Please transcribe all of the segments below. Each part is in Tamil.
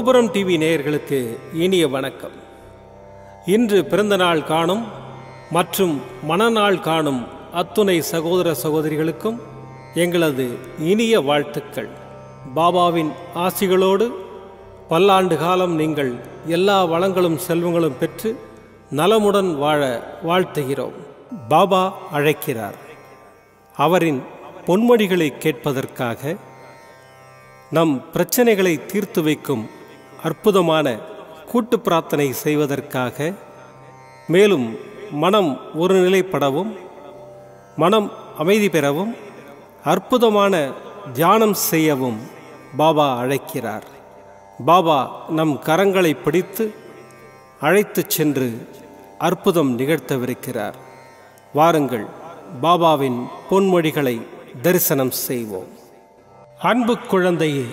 கோபுரம் டிவி நேயர்களுக்கு இனிய வணக்கம். இன்று பிறந்தநாள் காணும் மற்றும் மணநாள் காணும் அத்துணை சகோதர சகோதரிகளுக்கும் எங்களது இனிய வாழ்த்துக்கள். பாபாவின் ஆசிகளோடு பல்லாண்டு காலம் நீங்கள் எல்லா வளங்களும் செல்வங்களும் பெற்று நலமுடன் வாழ வாழ்த்துகிறோம். பாபா அழைக்கிறார். அவரின் பொன்மொழிகளை கேட்பதற்காக, நம் பிரச்சனைகளை தீர்த்து வைக்கும் அற்புதமான கூட்டு பிரார்த்தனை செய்வதற்காக, மேலும் மனம் ஒருநிலைப்படவும் மனம் அமைதி பெறவும் அற்புதமான தியானம் செய்யவும் பாபா அழைக்கிறார். பாபா நம் கரங்களை பிடித்து அழைத்துச் சென்று அற்புதம் நிகழ்த்தவிருக்கிறார். வாருங்கள், பாபாவின் பொன்மொழிகளை தரிசனம் செய்வோம். அன்பு குழந்தையே,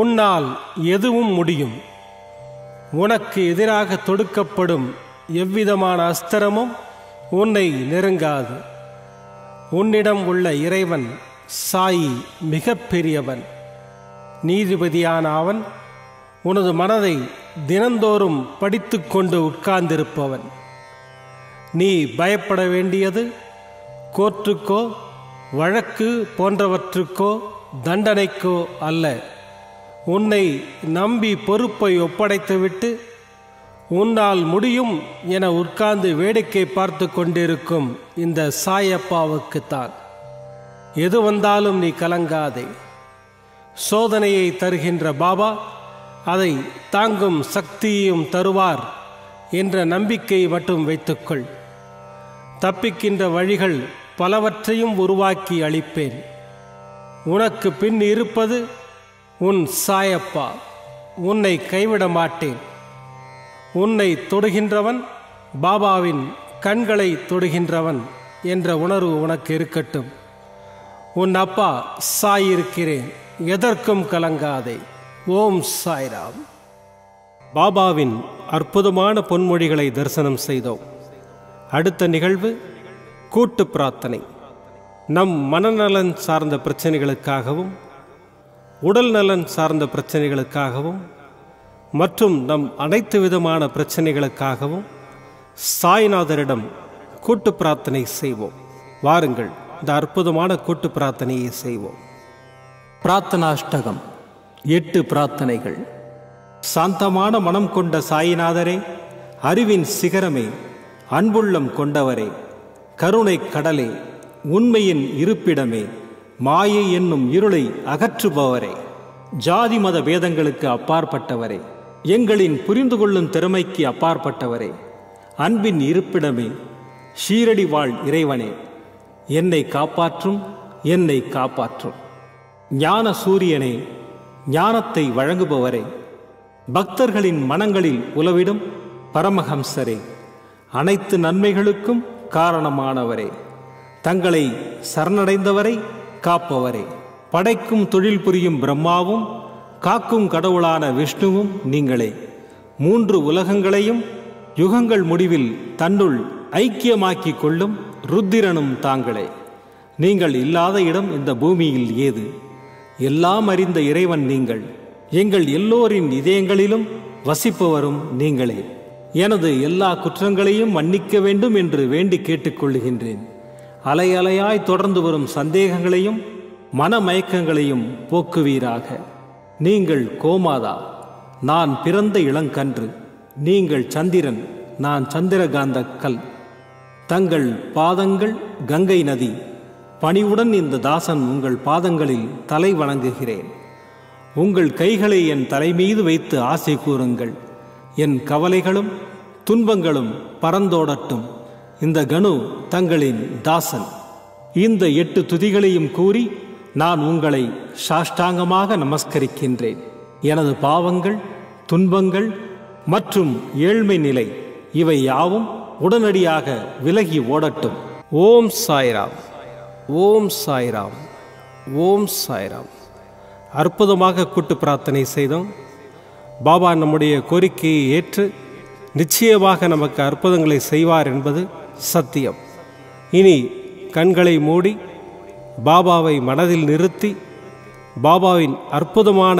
உன்னால் எதுவும் முடியும். உனக்கு எதிராக தொடுக்கப்படும் எவ்விதமான அஸ்திரமும் உன்னை நெருங்காது. உன்னிடம் உள்ள இறைவன் சாயி மிக பெரியவன். நீதிபதியான அவன் உனது மனதை தினந்தோறும் படித்து கொண்டு உட்கார்ந்திருப்பவன். நீ பயப்பட வேண்டியது கோர்ட்டுக்கோ வழக்கு போன்றவற்றுக்கோ தண்டனைக்கோ அல்ல. உன்னை நம்பி பொறுப்பை ஒப்படைத்துவிட்டு உன்னால் முடியும் என உட்கார்ந்து வேடிக்கை பார்த்து கொண்டிருக்கும் இந்த சாயப்பாவுக்குத்தான். எது வந்தாலும் நீ கலங்காதே. சோதனையை தருகின்ற பாபா அதை தாங்கும் சக்தியையும் தருவார் என்ற நம்பிக்கை மட்டும் வைத்துக்கொள். தப்பிக்கின்ற வழிகள் பலவற்றையும் உருவாக்கி அளிப்பேன். உனக்கு பின் இருப்பது உன் சாயப்பா. உன்னை கைவிட மாட்டேன். உன்னை தொடுகின்றவன் பாபாவின் கண்களை தொடுகின்றவன் என்ற உணர்வு உனக்கு இருக்கட்டும். உன் அப்பா சாயிருக்கிறேன், எதற்கும் கலங்காதே. ஓம் சாய்ராம். பாபாவின் அற்புதமான பொன்மொழிகளை தரிசனம் செய்தோம். அடுத்த நிகழ்வு கூட்டு பிரார்த்தனை. நம் மனநலன் சார்ந்த பிரச்சனைகளுக்காகவும் உடல் நலன் சார்ந்த பிரச்சனைகளுக்காகவும் மற்றும் நம் அனைத்து விதமான பிரச்சனைகளுக்காகவும் சாய்நாதரிடம் கூட்டு பிரார்த்தனை செய்வோம். வாருங்கள், இந்த அற்புதமான கூட்டு பிரார்த்தனையை செய்வோம். பிரார்த்தனாஷ்டகம். 8 பிரார்த்தனைகள். சாந்தமான மனம் கொண்ட சாயிநாதரே, அறிவின் சிகரமே, அன்புள்ளம் கொண்டவரே, கருணை கடலே, உண்மையின் இருப்பிடமே, மாயை என்னும் இருளை அகற்றுபவரே, ஜாதி மத வேதங்களுக்கு அப்பாற்பட்டவரே, எங்களின் புரிந்து கொள்ளும் திறமைக்கு அப்பாற்பட்டவரே, அன்பின் இருப்பிடமே, ஷீரடி வாழ் இறைவனே, என்னை காப்பாற்றும், என்னை காப்பாற்றும். ஞான சூரியனே, ஞானத்தை வழங்குபவரே, பக்தர்களின் மனங்களில் உலவிடும் பரமஹம்சரே, அனைத்து நன்மைகளுக்கும் காரணமானவரே, தங்களை சரணடைந்தவரை காப்பவரே, படைக்கும் தொழில் புரியும் பிரம்மாவும் காக்கும் கடவுளான விஷ்ணுவும் நீங்களே. 3 உலகங்களையும் யுகங்கள் முடிவில் தன்னுள் ஐக்கியமாக்கிக் கொள்ளும் ருத்திரனும் தாங்களே. நீங்கள் இல்லாத இடம் இந்த பூமியில் ஏது? எல்லாம் அறிந்த இறைவன் நீங்கள். எங்கள் எல்லோரின் இதயங்களிலும் வசிப்பவரும் நீங்களே. எனது எல்லா குற்றங்களையும் மன்னிக்க வேண்டும் என்று வேண்டி கேட்டுக்கொள்ளுகின்றேன். அலை அலையாய் தொடர்ந்து வரும் சந்தேகங்களையும் மனமயக்கங்களையும் போக்குவீராக. நீங்கள் கோமாதா, நான் பிறந்த இளங்கன்று. நீங்கள் சந்திரன், நான் சந்திரகாந்த கல். தங்கள் பாதங்கள் கங்கை நதி. பணிவுடன் இந்த தாசன் உங்கள் பாதங்களில் தலை வணங்குகிறேன். உங்கள் கைகளை என் தலைமீது வைத்து ஆசை கூறுங்கள். என் கவலைகளும் துன்பங்களும் பறந்தோடட்டும். இந்த கணு தங்களின் தாசன். இந்த 8 துதிகளையும் கூறி நான் உங்களை சாஷ்டாங்கமாக நமஸ்கரிக்கின்றேன். எனது பாவங்கள், துன்பங்கள் மற்றும் ஏழ்மை நிலை இவை யாவும் உடனடியாக விலகி ஓடட்டும். ஓம் சாய்ராம், ஓம் சாய்ராம், ஓம் சாய்ராம். அற்புதமாக கூட்டு பிரார்த்தனை செய்தோம். பாபா நம்முடைய கோரிக்கையை ஏற்று நிச்சயமாக நமக்கு அற்புதங்களை செய்வார் என்பது சத்தியம். இனி கண்களை மூடி பாபாவை மனதில் நிறுத்தி பாபாவின் அற்புதமான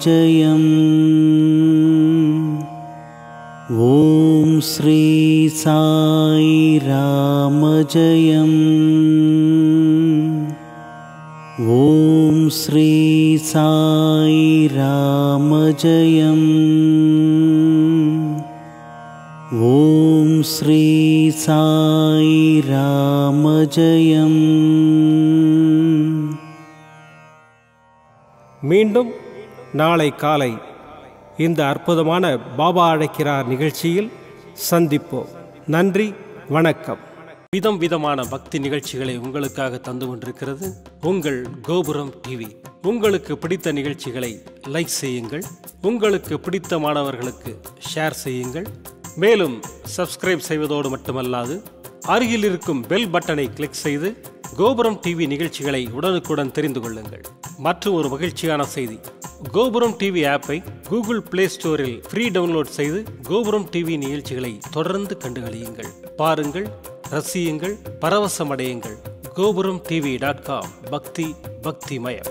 रामजयम् ॐ श्री साई रामजयम् ॐ श्री साई रामजयम् ॐ श्री साई रामजयम् மீண்டும் நாளை காலை இந்த அற்புதமான பாபா அழைக்கிறார் நிகழ்ச்சியில் சந்திப்போம். நன்றி, வணக்கம். விதம் விதமான பக்தி நிகழ்ச்சிகளை உங்களுக்காக தந்து கொண்டிருக்கிறது உங்கள் கோபுரம் டிவி. உங்களுக்கு பிடித்த நிகழ்ச்சிகளை லைக் செய்யுங்கள், உங்களுக்கு பிடித்த மாணவர்களுக்கு ஷேர் செய்யுங்கள். மேலும் சப்ஸ்கிரைப் செய்வதோடு மட்டுமல்லாது அருகில் இருக்கும் பெல் பட்டனை கிளிக் செய்து கோபுரம் டிவி நிகழ்ச்சிகளை உடனுக்குடன் தெரிந்து கொள்ளுங்கள். மற்றும் ஒரு மகிழ்ச்சியான செய்தி, கோபுரம் டிவி ஆப்பை கூகுள் பிளே ஸ்டோரில் ஃப்ரீ டவுன்லோட் செய்து கோபுரம் டிவி நிகழ்ச்சிகளை தொடர்ந்து கண்டுகளியுங்கள். பாருங்கள், ரசியுங்கள், பரவசமடையுங்கள். gopuramtv.com. பக்தி பக்திமயம்.